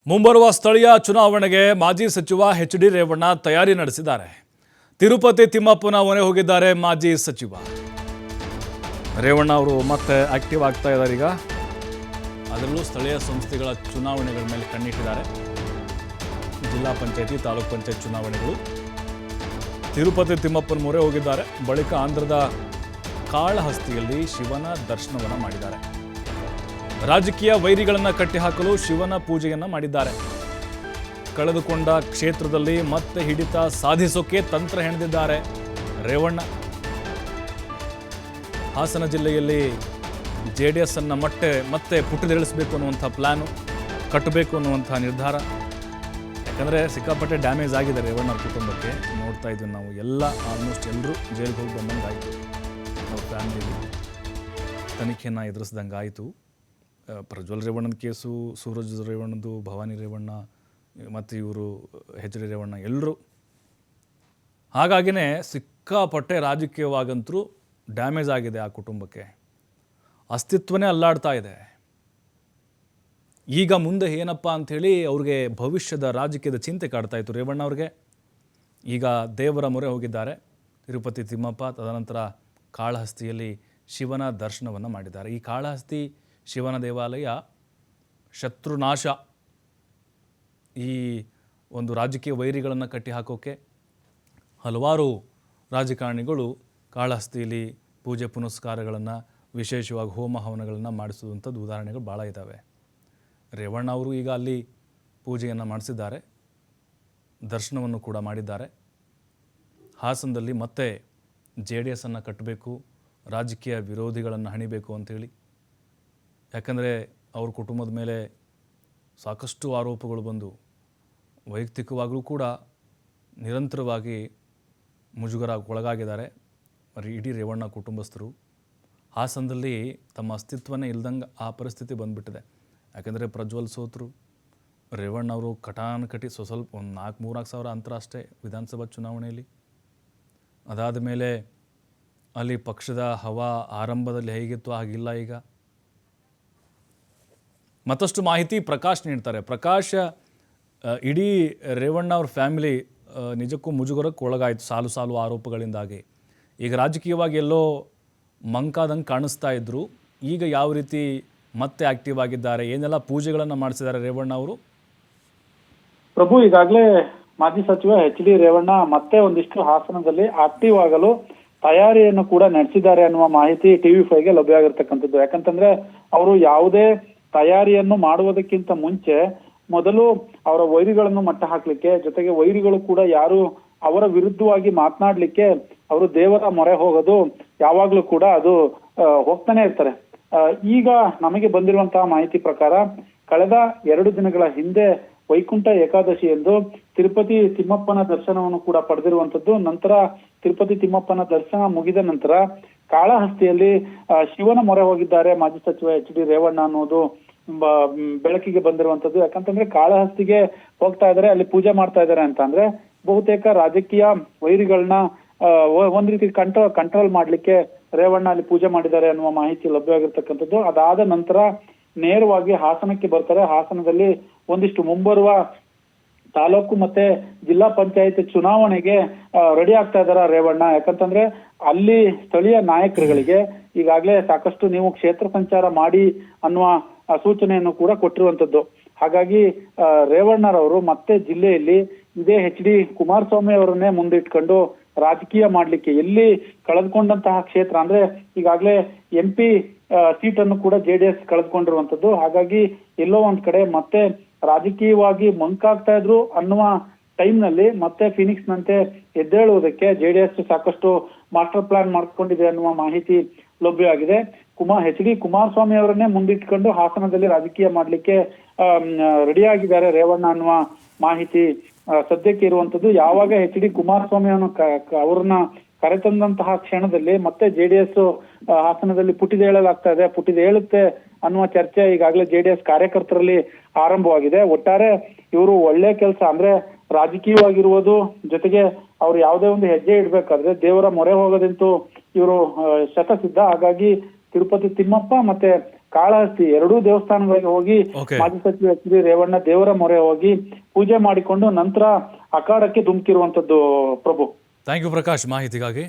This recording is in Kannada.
ಮುಂಬರುವ ಸ್ಥಳೀಯ ಚುನಾವಣೆಗೆ ಮಾಜಿ ಸಚಿವ ಎಚ್.ಡಿ. ರೇವಣ್ಣ ತಯಾರಿ ನಡೆಸಿದ್ದಾರೆ. ತಿರುಪತಿ ತಿಮ್ಮಪ್ಪನ ಮನೆ ಹೋಗಿದ್ದಾರೆ ಮಾಜಿ ಸಚಿವ ರೇವಣ್ಣ ಅವರು. ಮತ್ತೆ ಆಕ್ಟಿವ್ ಆಗ್ತಾ ಇದ್ದಾರೆ. ಈಗ ಅದರಲ್ಲೂ ಸ್ಥಳೀಯ ಸಂಸ್ಥೆಗಳ ಚುನಾವಣೆಗಳ ಮೇಲೆ ಕಣ್ಣಿಟ್ಟಿದ್ದಾರೆ. ಜಿಲ್ಲಾ ಪಂಚಾಯತಿ, ತಾಲೂಕ್ ಪಂಚಾಯತ್ ಚುನಾವಣೆಗಳು. ತಿರುಪತಿ ತಿಮ್ಮಪ್ಪನ ಮೊರೆ ಹೋಗಿದ್ದಾರೆ. ಬಳಿಕ ಆಂಧ್ರದ ಕಾಳಹಸ್ತಿಯಲ್ಲಿ ಶಿವನ ದರ್ಶನವನ್ನು ಮಾಡಿದ್ದಾರೆ. ರಾಜಕೀಯ ವೈರಿಗಳನ್ನು ಕಟ್ಟಿಹಾಕಲು ಶಿವನ ಪೂಜೆಯನ್ನು ಮಾಡಿದ್ದಾರೆ. ಕಳೆದುಕೊಂಡ ಕ್ಷೇತ್ರದಲ್ಲಿ ಮತ್ತೆ ಹಿಡಿತ ಸಾಧಿಸೋಕೆ ತಂತ್ರ ಹೆಣೆದಿದ್ದಾರೆ ರೇವಣ್ಣ. ಹಾಸನ ಜಿಲ್ಲೆಯಲ್ಲಿ JDS ಅನ್ನು ಮತ್ತೆ ಪುಟಿದೇಳಿಸಬೇಕು ಅನ್ನುವಂಥ ಪ್ಲಾನು, ಕಟ್ಟಬೇಕು ಅನ್ನುವಂಥ ನಿರ್ಧಾರ. ಯಾಕಂದರೆ ಸಿಕ್ಕಾಪಟ್ಟೆ ಡ್ಯಾಮೇಜ್ ಆಗಿದೆ ರೇವಣ್ಣ ಕುಟುಂಬಕ್ಕೆ. ನೋಡ್ತಾ ಇದ್ವಿ ನಾವು, ಆಲ್ಮೋಸ್ಟ್ ಎಲ್ಲರೂ ಜೈಲಿಗೆ ಹೋಗಿ ಬಂದಂಗೆ ಆಯಿತು. ಅವ್ರ ಫ್ಯಾಮಿಲಿ ತನಿಖೆಯನ್ನು ಎದುರಿಸ್ದಂಗೆ ಆಯಿತು. ಪ್ರಜ್ವಲ್ ರೇವಣ್ಣನ ಕೇಸು, ಸೂರಜ್ ರೇವಣ್ಣದು, ಭವಾನಿ ರೇವಣ್ಣ ಮತ್ತು ಇವರು ಎಚ್.ಡಿ. ರೇವಣ್ಣ ಎಲ್ಲರೂ. ಹಾಗಾಗಿನೇ ಸಿಕ್ಕಾಪಟ್ಟೆ ರಾಜಕೀಯವಾಗಂತೂ ಡ್ಯಾಮೇಜ್ ಆಗಿದೆ ಆ ಕುಟುಂಬಕ್ಕೆ. ಅಸ್ತಿತ್ವನೇ ಅಲ್ಲಾಡ್ತಾ ಇದೆ. ಈಗ ಮುಂದೆ ಏನಪ್ಪ ಅಂಥೇಳಿ ಅವ್ರಿಗೆ ಭವಿಷ್ಯದ ರಾಜಕೀಯದ ಚಿಂತೆ ಕಾಡ್ತಾ ಇತ್ತು ರೇವಣ್ಣ ಅವ್ರಿಗೆ. ಈಗ ದೇವರ ಮೊರೆ ಹೋಗಿದ್ದಾರೆ ತಿರುಪತಿ ತಿಮ್ಮಪ್ಪ. ತದನಂತರ ಕಾಳಹಸ್ತಿಯಲ್ಲಿ ಶಿವನ ದರ್ಶನವನ್ನು ಮಾಡಿದ್ದಾರೆ. ಈ ಕಾಳಹಸ್ತಿ ಶಿವನ ದೇವಾಲಯ ಶತ್ರುನಾಶ, ಈ ಒಂದು ರಾಜಕೀಯ ವೈರಿಗಳನ್ನು ಕಟ್ಟಿ ಹಾಕೋಕ್ಕೆ ಹಲವಾರು ರಾಜಕಾರಣಿಗಳು ಕಾಳಹಸ್ತಿಯಲ್ಲಿ ಪೂಜೆ ಪುನಸ್ಕಾರಗಳನ್ನು, ವಿಶೇಷವಾಗಿ ಹೋಮ ಹವನಗಳನ್ನು ಮಾಡಿಸುವಂಥದ್ದು ಉದಾಹರಣೆಗಳು ಭಾಳ ಇದ್ದಾವೆ. ರೇವಣ್ಣ ಅವರು ಈಗ ಅಲ್ಲಿ ಪೂಜೆಯನ್ನು ಮಾಡಿಸಿದ್ದಾರೆ, ದರ್ಶನವನ್ನು ಕೂಡ ಮಾಡಿದ್ದಾರೆ. ಹಾಸನದಲ್ಲಿ ಮತ್ತೆ JDS ಅನ್ನು ಕಟ್ಟಬೇಕು, ರಾಜಕೀಯ ವಿರೋಧಿಗಳನ್ನು ಹಣಿಬೇಕು ಅಂಥೇಳಿ. ಯಾಕಂದರೆ ಅವ್ರ ಕುಟುಂಬದ ಮೇಲೆ ಸಾಕಷ್ಟು ಆರೋಪಗಳು ಬಂದು ವೈಯಕ್ತಿಕವಾಗಲೂ ಕೂಡ ನಿರಂತರವಾಗಿ ಮುಜುಗರಕ್ಕೊಳಗಾಗಿದ್ದಾರೆ ಇಡೀ ರೇವಣ್ಣ ಕುಟುಂಬಸ್ಥರು. ಹಾಸನದಲ್ಲಿ ತಮ್ಮ ಅಸ್ತಿತ್ವನೇ ಇಲ್ದಂಗೆ ಆ ಪರಿಸ್ಥಿತಿ ಬಂದುಬಿಟ್ಟಿದೆ. ಯಾಕಂದರೆ ಪ್ರಜ್ವಲ್ ಸೋತರು, ರೇವಣ್ಣ ಅವರು ಕಟಾನುಕಟಿ ಸ್ವಲ್ಪ ಒಂದು 4-3 ಸಾವಿರ ಅಂತರ ಅಷ್ಟೇ ವಿಧಾನಸಭಾ ಚುನಾವಣೆಯಲ್ಲಿ. ಅದಾದ ಮೇಲೆ ಅಲ್ಲಿ ಪಕ್ಷದ ಹವಾ ಆರಂಭದಲ್ಲಿ ಹೇಗಿತ್ತು ಹಾಗಿಲ್ಲ. ಈಗ ಮತ್ತಷ್ಟು ಮಾಹಿತಿ ಪ್ರಕಾಶ್ ನೀಡ್ತಾರೆ. ಪ್ರಕಾಶ್, ಇಡೀ ರೇವಣ್ಣ ಅವ್ರ ಫ್ಯಾಮಿಲಿ ನಿಜಕ್ಕೂ ಮುಜುಗರಕ್ಕೆ ಒಳಗಾಯಿತು ಸಾಲು ಸಾಲು ಆರೋಪಗಳಿಂದಾಗಿ. ಈಗ ರಾಜಕೀಯವಾಗಿ ಎಲ್ಲೋ ಮಂಕಾದಂಗೆ ಕಾಣಿಸ್ತಾ ಇದ್ರು. ಈಗ ಯಾವ ರೀತಿ ಮತ್ತೆ ಆಕ್ಟಿವ್ ಆಗಿದ್ದಾರೆ, ಏನೆಲ್ಲ ಪೂಜೆಗಳನ್ನು ಮಾಡಿಸಿದ್ದಾರೆ ರೇವಣ್ಣ ಅವರು? ಪ್ರಭು, ಈಗಾಗಲೇ ಮಾಜಿ ಸಚಿವ ಎಚ್.ಡಿ. ರೇವಣ್ಣ ಮತ್ತೆ ಒಂದಿಷ್ಟು ಹಾಸನದಲ್ಲಿ ಆಕ್ಟಿವ್ ಆಗಲು ತಯಾರಿಯನ್ನು ಕೂಡ ನಡೆಸಿದ್ದಾರೆ ಅನ್ನುವ ಮಾಹಿತಿ TV5ಗೆ ಲಭ್ಯ ಆಗಿರ್ತಕ್ಕಂಥದ್ದು. ಯಾಕಂತಂದ್ರೆ ಅವರು ಯಾವುದೇ ತಯಾರಿಯನ್ನು ಮಾಡುವುದಕ್ಕಿಂತ ಮುಂಚೆ ಮೊದಲು ಅವರ ವೈರಿಗಳನ್ನು ಮಟ್ಟ ಹಾಕ್ಲಿಕ್ಕೆ, ಜೊತೆಗೆ ವೈರಿಗಳು ಕೂಡ ಯಾರು ಅವರ ವಿರುದ್ಧವಾಗಿ ಮಾತನಾಡ್ಲಿಕ್ಕೆ ಅವರು ದೇವರ ಮೊರೆ ಹೋಗೋದು ಯಾವಾಗ್ಲೂ ಕೂಡ ಅದು ಹೋಗ್ತಾನೆ ಇರ್ತಾರೆ. ಈಗ ನಮಗೆ ಬಂದಿರುವಂತಹ ಮಾಹಿತಿ ಪ್ರಕಾರ ಕಳೆದ 2 ದಿನಗಳ ಹಿಂದೆ ವೈಕುಂಠ ಏಕಾದಶಿ ಎಂದು ತಿರುಪತಿ ತಿಮ್ಮಪ್ಪನ ದರ್ಶನವನ್ನು ಕೂಡ ಪಡೆದಿರುವಂತದ್ದು. ನಂತರ ತಿರುಪತಿ ತಿಮ್ಮಪ್ಪನ ದರ್ಶನ ಮುಗಿದ ನಂತರ ಕಾಳಹಸ್ತಿಯಲ್ಲಿ ಶಿವನ ಮೊರೆ ಹೋಗಿದ್ದಾರೆ ಮಾಜಿ ಸಚಿವ ಎಚ್.ಡಿ. ರೇವಣ್ಣ ಅನ್ನೋದು ಬೆಳಕಿಗೆ ಬಂದಿರುವಂತದ್ದು. ಯಾಕಂತಂದ್ರೆ ಕಾಳಹಸ್ತಿಗೆ ಹೋಗ್ತಾ ಇದ್ದಾರೆ, ಅಲ್ಲಿ ಪೂಜೆ ಮಾಡ್ತಾ ಇದ್ದಾರೆ ಅಂತ ಅಂದ್ರೆ ಬಹುತೇಕ ರಾಜಕೀಯ ವೈರಿಗಳನ್ನ ಒಂದ್ ರೀತಿ ಕಂಟ್ರೋಲ್ ಮಾಡ್ಲಿಕ್ಕೆ ರೇವಣ್ಣ ಅಲ್ಲಿ ಪೂಜೆ ಮಾಡಿದ್ದಾರೆ ಅನ್ನುವ ಮಾಹಿತಿ ಲಭ್ಯವಾಗಿರ್ತಕ್ಕಂಥದ್ದು. ಅದಾದ ನಂತರ ನೇರವಾಗಿ ಹಾಸನಕ್ಕೆ ಬರ್ತಾರೆ. ಹಾಸನದಲ್ಲಿ ಒಂದಿಷ್ಟು ಮುಂಬರುವ ತಾಲೂಕು ಮತ್ತೆ ಜಿಲ್ಲಾ ಪಂಚಾಯತ್ ಚುನಾವಣೆಗೆ ರೆಡಿ ಆಗ್ತಾ ಇದಾರ ರೇವಣ್ಣ. ಯಾಕಂತಂದ್ರೆ ಅಲ್ಲಿ ಸ್ಥಳೀಯ ನಾಯಕರುಗಳಿಗೆ ಈಗಾಗಲೇ ಸಾಕಷ್ಟು ನೀವು ಕ್ಷೇತ್ರ ಸಂಚಾರ ಮಾಡಿ ಅನ್ನುವ ಸೂಚನೆಯನ್ನು ಕೂಡ ಕೊಟ್ಟಿರುವಂತದ್ದು. ಹಾಗಾಗಿ ರೇವಣ್ಣರವರು ಮತ್ತೆ ಜಿಲ್ಲೆಯಲ್ಲಿ ಇದೇ ಎಚ್.ಡಿ. ಕುಮಾರಸ್ವಾಮಿ ಅವರನ್ನೇ ಮುಂದಿಟ್ಕೊಂಡು ರಾಜಕೀಯ ಮಾಡ್ಲಿಕ್ಕೆ, ಎಲ್ಲಿ ಕಳೆದುಕೊಂಡಂತಹ ಕ್ಷೇತ್ರ ಅಂದ್ರೆ ಈಗಾಗಲೇ MP ಸೀಟನ್ನು ಕೂಡ JDS ಕಳೆದುಕೊಂಡಿರುವಂತದ್ದು. ಹಾಗಾಗಿ ಎಲ್ಲೋ ಒಂದ್ ಕಡೆ ಮತ್ತೆ ರಾಜಕೀಯವಾಗಿ ಮಂಕಾಗ್ತಾ ಇದ್ರು ಅನ್ನುವ ಟೈಮ್ನಲ್ಲಿ ಮತ್ತೆ ಫಿನಿಕ್ಸ್ ನಂತೆ ಎದ್ದೇಳುವುದಕ್ಕೆ JDS ಸಾಕಷ್ಟು ಮಾಸ್ಟರ್ ಪ್ಲಾನ್ ಮಾಡ್ಕೊಂಡಿದೆ ಅನ್ನುವ ಮಾಹಿತಿ ಲಭ್ಯವಾಗಿದೆ. ಎಚ್.ಡಿ. ಕುಮಾರಸ್ವಾಮಿ ಅವರನ್ನೇ ಮುಂದಿಟ್ಕೊಂಡು ಹಾಸನದಲ್ಲಿ ರಾಜಕೀಯ ಮಾಡ್ಲಿಕ್ಕೆ ರೆಡಿಯಾಗಿದ್ದಾರೆ ರೇವಣ್ಣ ಅನ್ನುವ ಮಾಹಿತಿ ಸದ್ಯಕ್ಕೆ ಇರುವಂತದ್ದು. ಯಾವಾಗ ಎಚ್.ಡಿ. ಕುಮಾರಸ್ವಾಮಿ ಅವ್ರನ್ನ ಕರೆತಂದಂತಹ ಕ್ಷಣದಲ್ಲಿ ಮತ್ತೆ JDS ಹಾಸನದಲ್ಲಿ ಪುಟಿದೇಳಲಾಗ್ತಾ ಇದೆ, ಪುಟಿದೇಳುತ್ತೆ ಅನ್ನುವ ಚರ್ಚೆ ಈಗಾಗಲೇ JDS ಕಾರ್ಯಕರ್ತರಲ್ಲಿ ಆರಂಭವಾಗಿದೆ. ಒಟ್ಟಾರೆ ಇವರು ಒಳ್ಳೆ ಕೆಲಸ ಅಂದ್ರೆ ರಾಜಕೀಯವಾಗಿರುವುದು, ಜೊತೆಗೆ ಅವ್ರು ಯಾವುದೇ ಒಂದು ಹೆಜ್ಜೆ ಇಡ್ಬೇಕಾದ್ರೆ ದೇವರ ಮೊರೆ ಹೋಗೋದಂತೂ ಇವರು ಶತಸಿದ್ಧ. ಹಾಗಾಗಿ ತಿರುಪತಿ ತಿಮ್ಮಪ್ಪ ಮತ್ತೆ ಕಾಳಹಸ್ತಿ ಎರಡೂ ದೇವಸ್ಥಾನಗಳಿಗೆ ಹೋಗಿ Okay. ಮಾಜಿ ಸಚಿವ ಎಚ್ ಡಿ ರೇವಣ್ಣ ದೇವರ ಮೊರೆ ಹೋಗಿ ಪೂಜೆ ಮಾಡಿಕೊಂಡು ನಂತರ ಅಖಾಡಕ್ಕೆ ಧುಮುಕಿರುವಂತದ್ದು ಪ್ರಭು. ಥ್ಯಾಂಕ್ ಯು ಪ್ರಕಾಶ್ ಮಾಹಿತಿಗಾಗಿ.